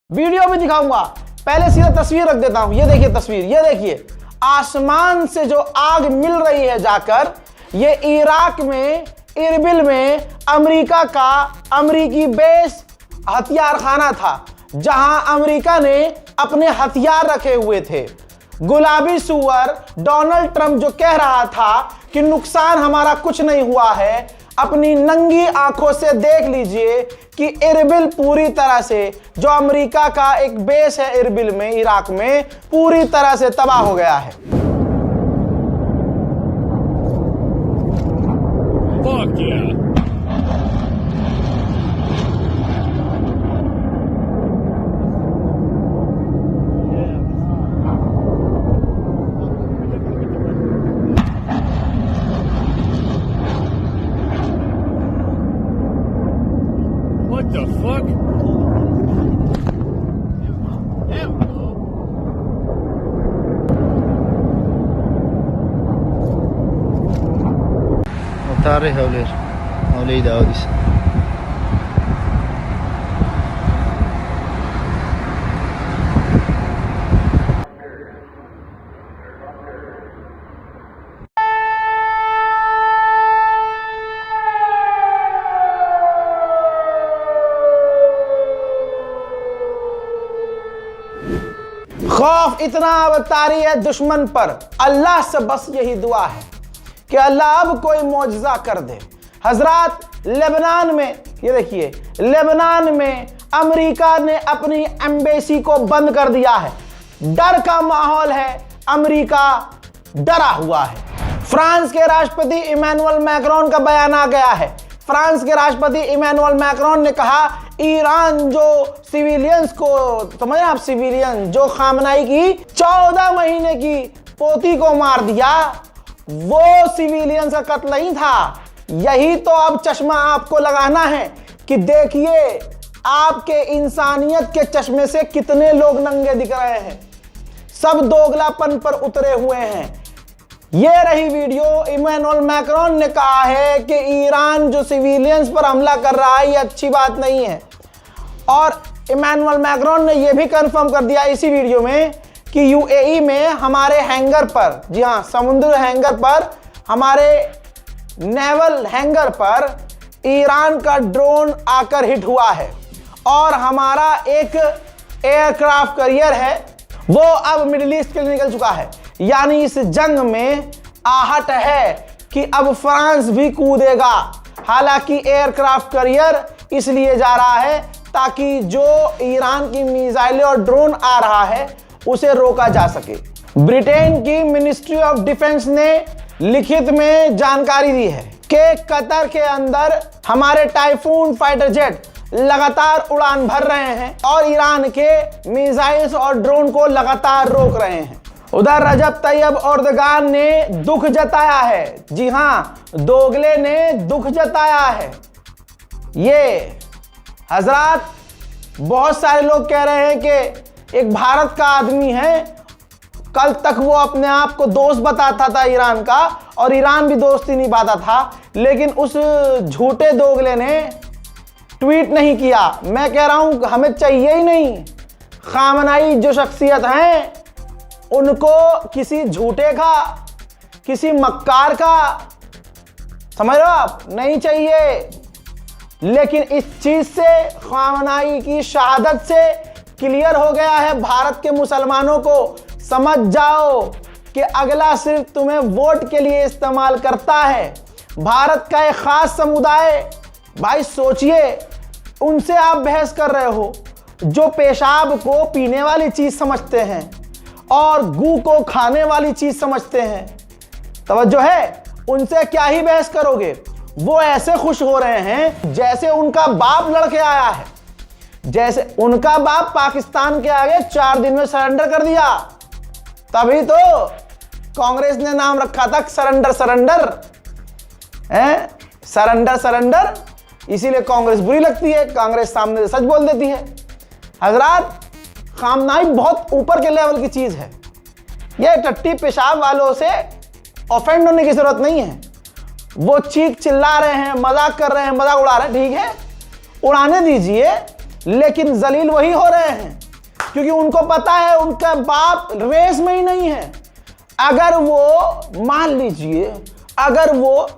Video भी दिखाऊंगा। पहले सीधा तस्वीर रख देता हूं। ये देखिए तस्वीर, ये देखिए आसमान से जो आग मिल रही है जाकर, ये इराक में इरबिल में अमेरिका का अमेरिकी बेस हथियार खाना था, जहां अमेरिका ने अपने हथियार रखे हुए थे। गुलाबी सुअर डोनाल्ड ट्रंप जो कह रहा था कि नुकसान हमारा कुछ नहीं हुआ है, अपनी नंगी आंखों से देख लीजिए कि इरबिल पूरी तरह से, जो अमेरिका का एक बेस है इरबिल में इराक में, पूरी तरह से तबाह हो गया है। Fuck yeah. What the fuck? Tarih Hawley Daodis. खौफ इतना अवतारी है दुश्मन पर, अल्लाह से बस यही दुआ है कि अल्लाह अब कोई मौजज़ा कर दे। हजरात, लेबनान में, ये देखिए लेबनान में अमेरिका ने अपनी एम्बेसी को बंद कर दिया है। डर का माहौल है, अमेरिका डरा हुआ है। फ्रांस के राष्ट्रपति इमैनुअल मैक्रोन का बयान आ गया है। फ्रांस के राष्ट्रपति इमैनुअल मैक्रोन ने कहा, ईरान जो सिविलियंस को, समझ रहे आप, सिविलियन जो खामनाई की 14 महीने की पोती को मार दिया, वो सिविलियंस का कत्ल नहीं था। यही तो अब चश्मा आपको लगाना है कि देखिए आपके इंसानियत के चश्मे से कितने लोग नंगे दिख रहे हैं, सब दोगलापन पर उतरे हुए हैं। ये रही वीडियो। इमैनुअल मैक्रोन ने कहा है कि ईरान जो सिविलियंस पर हमला कर रहा है, ये अच्छी बात नहीं है। और इमैनुअल मैक्रोन ने यह भी कंफर्म कर दिया इसी वीडियो में कि यूएई में हमारे हैंगर पर, जी हाँ, समुद्र हैंगर पर, हमारे नेवल हैंगर पर ईरान का ड्रोन आकर हिट हुआ है और हमारा एक एयरक्राफ्ट कैरियर है वो अब मिडिल ईस्ट के लिए निकल चुका है। यानी इस जंग में आहट है कि अब फ्रांस भी कूदेगा। हालांकि एयरक्राफ्ट कैरियर इसलिए जा रहा है ताकि जो ईरान की मिसाइलें और ड्रोन आ रहा है उसे रोका जा सके। ब्रिटेन की मिनिस्ट्री ऑफ डिफेंस ने लिखित में जानकारी दी है कि कतर के अंदर हमारे टाइफून फाइटर जेट लगातार उड़ान भर रहे हैं और ईरान के मिसाइल्स और ड्रोन को लगातार रोक रहे हैं। उधर रजब तैयब एर्दोगान ने दुख जताया है। जी हाँ, दोगले ने दुख जताया है। ये हजरात, बहुत सारे लोग कह रहे हैं कि एक भारत का आदमी है, कल तक वो अपने आप को दोस्त बताता था ईरान का और ईरान भी दोस्ती नहीं पाता था, लेकिन उस झूठे दोगले ने ट्वीट नहीं किया। मैं कह रहा हूं हमें चाहिए ही नहीं। खामनाई जो शख्सियत हैं उनको किसी झूठे का, किसी मक्कार का, समझ रहे हो आप, नहीं चाहिए। लेकिन इस चीज से, खामनाई की शहादत से क्लियर हो गया है भारत के मुसलमानों को। समझ जाओ कि अगला सिर्फ तुम्हें वोट के लिए इस्तेमाल करता है। भारत का एक खास समुदाय, भाई सोचिए, उनसे आप बहस कर रहे हो जो पेशाब को पीने वाली चीज समझते हैं और गू को खाने वाली चीज समझते हैं। तवज्जो है, उनसे क्या ही बहस करोगे। वो ऐसे खुश हो रहे हैं जैसे उनका बाप लड़के आया है, जैसे उनका बाप पाकिस्तान के आगे 4 दिन में सरेंडर कर दिया। तभी तो कांग्रेस ने नाम रखा था सरेंडर सरेंडर, सरेंडर सरेंडर। इसीलिए कांग्रेस बुरी लगती है, कांग्रेस सामने से सच बोल देती है। हजरात, खामनाई बहुत ऊपर के लेवल की चीज है। यह टट्टी पेशाब वालों से ऑफेंड होने की जरूरत नहीं है। वो चीख चिल्ला रहे हैं, मजाक कर रहे हैं, मजाक उड़ा रहे हैं, ठीक है, उड़ाने दीजिए, लेकिन जलील वही हो रहे हैं क्योंकि उनको पता है उनका बाप रेस में ही नहीं है। अगर वो मान लीजिए, अगर वो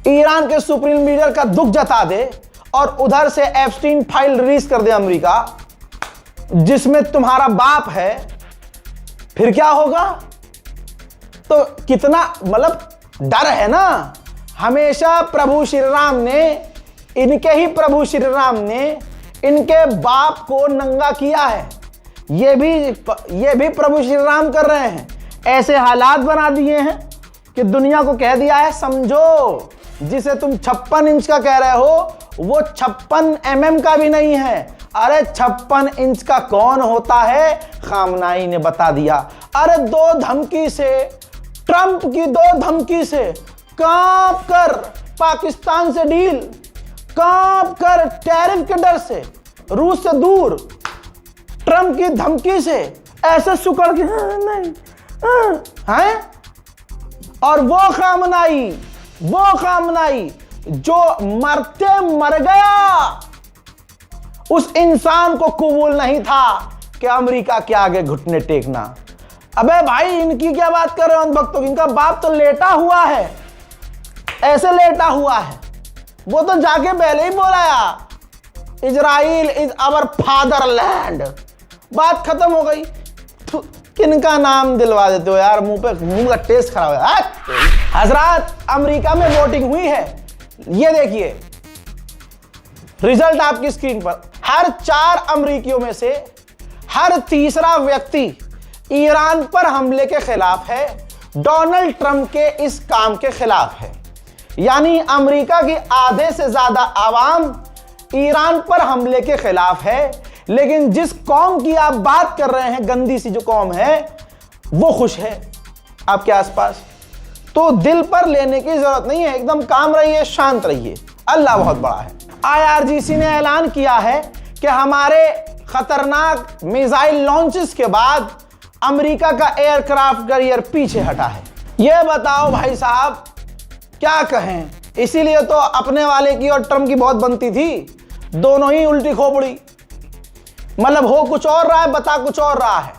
ईरान के सुप्रीम लीडर का दुख जता दे और उधर से एप्स्टीन फाइल रिलीज कर दे अमेरिका, जिसमें तुम्हारा बाप है, फिर क्या होगा? तो कितना मतलब डर है ना। हमेशा प्रभु श्री राम ने, इनके ही प्रभु श्री राम ने इनके बाप को नंगा किया है। ये भी प्रभु श्री राम कर रहे हैं। ऐसे हालात बना दिए हैं कि दुनिया को कह दिया है, समझो जिसे तुम 56 इंच का कह रहे हो वो 56 mm का भी नहीं है। अरे 56 इंच का कौन होता है? खामनाई ने बता दिया। अरे दो धमकी से, ट्रंप की दो धमकी से कांप कर पाकिस्तान से डील, कांप कर टैरिफ के डर से, रूस से दूर, ट्रंप की धमकी से ऐसे सुकड़ के नहीं हैं। और वो खामनाई जो मरते मर गया, उस इंसान को कबूल नहीं था कि अमेरिका के आगे घुटने टेकना। अबे भाई, इनकी क्या बात कर रहे हो भक्तों? इनका बाप तो लेटा हुआ है, ऐसे लेटा हुआ है। वो तो जाके पहले ही बोला, इजराइल इज आवर फादरलैंड। बात खत्म हो गई। किनका नाम दिलवा देते हो यार, मुंह का टेस्ट खराब है। हजरात, अमेरिका में वोटिंग हुई है। ये देखिए रिजल्ट आपकी स्क्रीन पर। हर 4 अमेरिकियों में से हर तीसरा व्यक्ति ईरान पर हमले के खिलाफ है, डोनाल्ड ट्रंप के इस काम के खिलाफ है। यानी अमेरिका की आधे से ज्यादा आवाम ईरान पर हमले के खिलाफ है, लेकिन जिस कौम की आप बात कर रहे हैं, गंदी सी जो कौम है, वो खुश है आपके आसपास। तो दिल पर लेने की जरूरत नहीं है, एकदम काम रहिए, शांत रहिए, अल्लाह बहुत बड़ा है। IRGC ने ऐलान किया है कि हमारे खतरनाक मिसाइल लॉन्चेस के बाद अमेरिका का एयरक्राफ्ट कैरियर पीछे हटा है। यह बताओ भाई साहब, क्या कहें? इसीलिए तो अपने वाले की और ट्रंप की बहुत बनती थी, दोनों ही उल्टी खोपड़ी। मतलब हो कुछ और रहा है, बता कुछ और रहा है।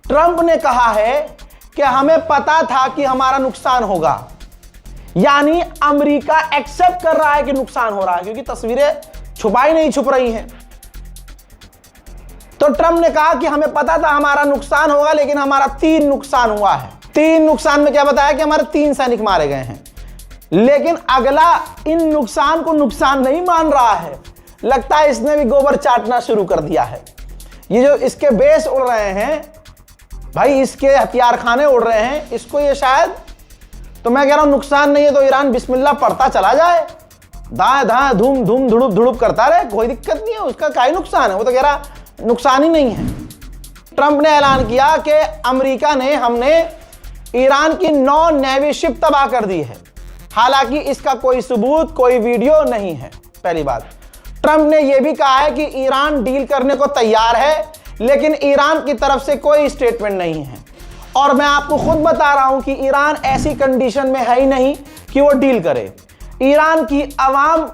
ट्रंप ने कहा है कि हमें पता था कि हमारा नुकसान होगा, यानी अमेरिका एक्सेप्ट कर रहा है कि नुकसान हो रहा है, क्योंकि तस्वीरें छुपाई नहीं छुप रही हैं। तो ट्रंप ने कहा कि हमें पता था हमारा नुकसान होगा, लेकिन हमारा 3 नुकसान हुआ है। 3 नुकसान में क्या बताया कि हमारे 3 सैनिक मारे गए हैं। लेकिन अगला इन नुकसान को नुकसान नहीं मान रहा है, लगता है इसने भी गोबर चाटना शुरू कर दिया है। ये जो इसके बेस उड़ रहे हैं भाई, इसके हथियार खाने उड़ रहे हैं, इसको ये शायद, तो मैं कह रहा हूं नुकसान नहीं है तो ईरान बिस्मिल्लाह पढ़ता चला जाए, दाएं दाएं धूम धूम धुड़ुप धुड़ुप करता रहे, कोई दिक्कत नहीं है, उसका क्या नुकसान है? वो तो कह रहा नुकसान ही नहीं है। ट्रंप ने ऐलान किया कि अमेरिका ने, हमने ईरान की 9 नेवी शिप तबाह कर दी है, हालांकि इसका कोई सबूत, कोई वीडियो नहीं है। पहली बात, ट्रंप ने यह भी कहा है कि ईरान डील करने को तैयार है, लेकिन ईरान की तरफ से कोई स्टेटमेंट नहीं है। और मैं आपको खुद बता रहा हूं कि ईरान ऐसी कंडीशन में है ही नहीं कि वो डील करे। ईरान की आवाम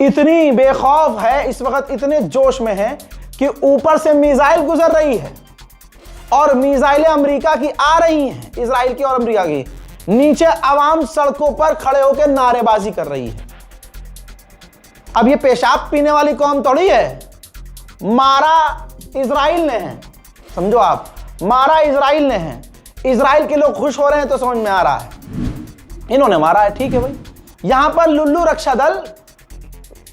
इतनी बेखौफ है, इस वक्त इतने जोश में है कि ऊपर से मिसाइल गुजर रही है और मिसाइलें अमेरिका की आ रही हैं, इजराइल की और अमेरिका की। नीचे आवाम सड़कों पर खड़े होकर नारेबाजी कर रही है। अब ये पेशाब पीने वाली कौम थोड़ी है, मारा इजराइल ने है, समझो आप, मारा इजराइल ने है। इजराइल के लोग खुश हो रहे हैं तो समझ में आ रहा है इन्होंने मारा है, ठीक है भाई। यहां पर लुल्लू रक्षा दल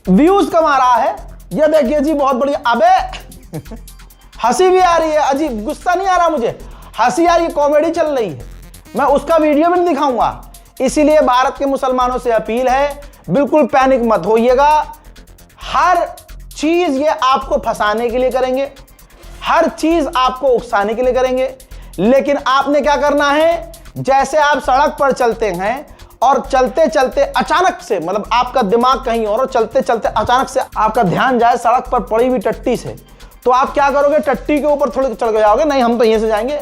व्यूज कमा रहा है। ये देखिए जी, बहुत बढ़िया। अबे हंसी भी आ रही है, अजीब, गुस्सा नहीं आ रहा मुझे, हंसी आ रही है, कॉमेडी चल रही है। मैं उसका वीडियो भी नहीं दिखाऊंगा। इसीलिए भारत के मुसलमानों से अपील है, बिल्कुल पैनिक मत होइएगा। हर चीज ये आपको फंसाने के लिए करेंगे, हर चीज आपको उकसाने के लिए करेंगे, लेकिन आपने क्या करना है, जैसे आप सड़क पर चलते हैं और चलते चलते अचानक से, मतलब आपका दिमाग कहीं और चलते चलते अचानक से आपका ध्यान जाए सड़क पर पड़ी हुई टट्टी से, तो आप क्या करोगे, टट्टी के ऊपर थोड़ी चढ़ जाओगे, नहीं हम तो यहीं से जाएंगे,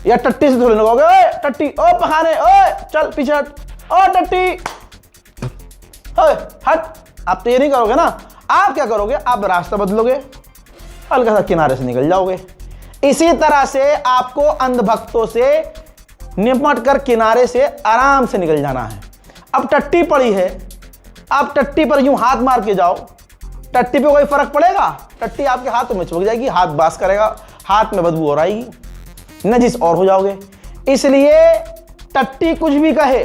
या टट्टी से थोड़ी लगोगे, ओए टट्टी, ओ पखाने, ओए चल पीछे हट, ओ टट्टी, ओए हट। आप तो ये नहीं करोगे ना, आप क्या करोगे, आप रास्ता बदलोगे, हल्का सा किनारे से निकल जाओगे। इसी तरह से आपको अंधभक्तों से निपट कर किनारे से आराम से निकल जाना है। अब टट्टी पड़ी है, आप टट्टी पर यूं हाथ मार के जाओ, टट्टी पे कोई फर्क पड़ेगा? टट्टी आपके हाथों में चिपक जाएगी, हाथ बास करेगा, हाथ में बदबू और आएगी, नजिस और हो जाओगे। इसलिए टट्टी कुछ भी कहे,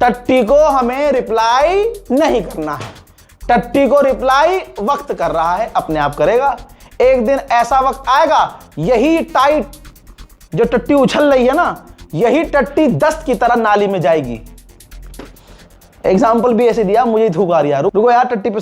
टट्टी को हमें रिप्लाई नहीं करना है। टट्टी को रिप्लाई वक्त कर रहा है, अपने आप करेगा। एक दिन ऐसा वक्त आएगा, यही टाइट जो टट्टी उछल रही है ना, यही टट्टी दस्त की तरह नाली में जाएगी। एग्जाम्पल भी ऐसे दिया, मुझे थूक आ रही है, रुको यार टट्टी पे